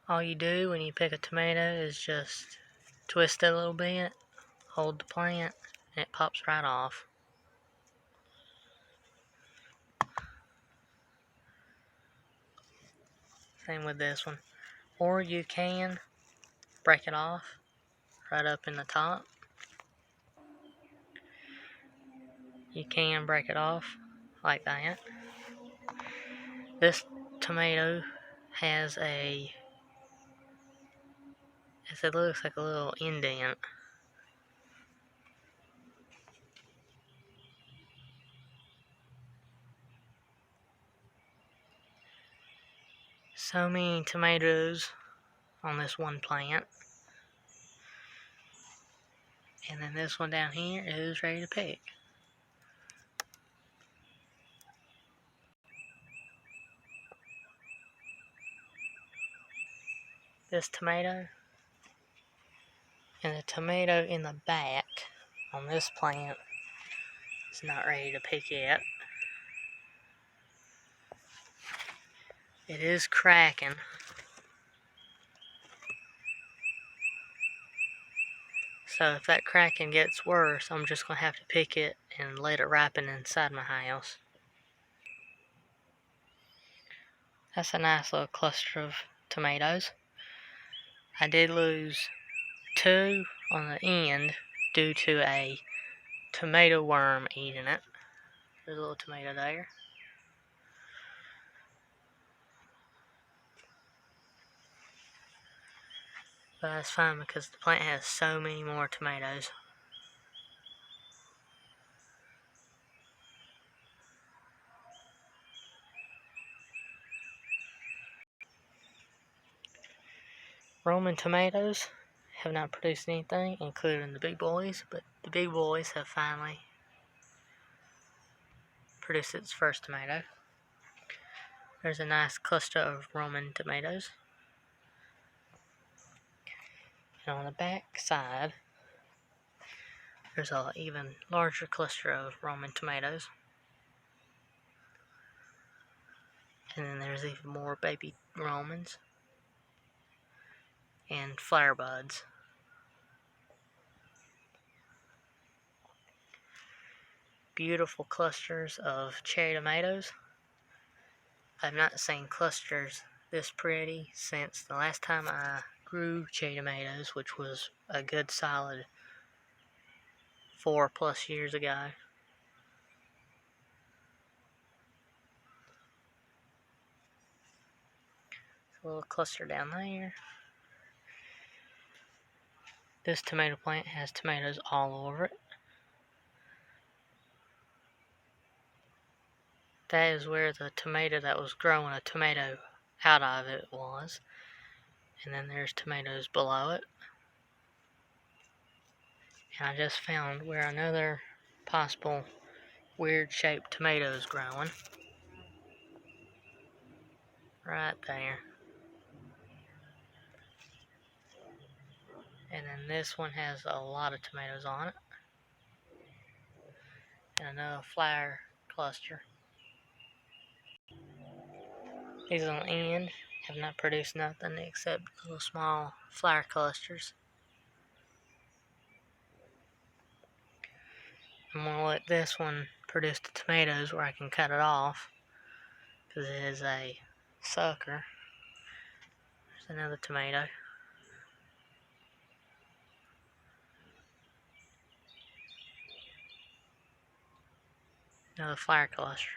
All you do when you pick a tomato is just twist it a little bit, hold the plant, and it pops right off. Same with this one. Or you can break it off right up in the top. You can break it off like that. This tomato has it looks like a little indent. So many tomatoes on this one plant. And then this one down here is ready to pick. This tomato and the tomato in the back on this plant is not ready to pick yet. It is cracking. So if that cracking gets worse, I'm just going to have to pick it and let it ripen inside my house. That's a nice little cluster of tomatoes. I did lose 2 on the end due to a tomato worm eating it. There's a little tomato there. But that's fine because the plant has so many more tomatoes. Roman tomatoes have not produced anything, including the big boys, but the big boys have finally produced its first tomato. There's a nice cluster of Roman tomatoes. And on the back side, there's an even larger cluster of Roman tomatoes. And then there's even more baby Romans and flower buds. Beautiful clusters of cherry tomatoes. I've not seen clusters this pretty since the last time I grew cherry tomatoes, which was a good solid 4+ years ago. A little cluster down there. This tomato plant has tomatoes all over it. That is where the tomato that was growing a tomato out of it was. And then there's tomatoes below it. And I just found where another possible weird shaped tomato is growing. Right there. And then this one has a lot of tomatoes on it. And another flower cluster. These on the end have not produced nothing except little small flower clusters. I'm going to let this one produce the tomatoes where I can cut it off, because it is a sucker. There's another tomato. Another flower cluster.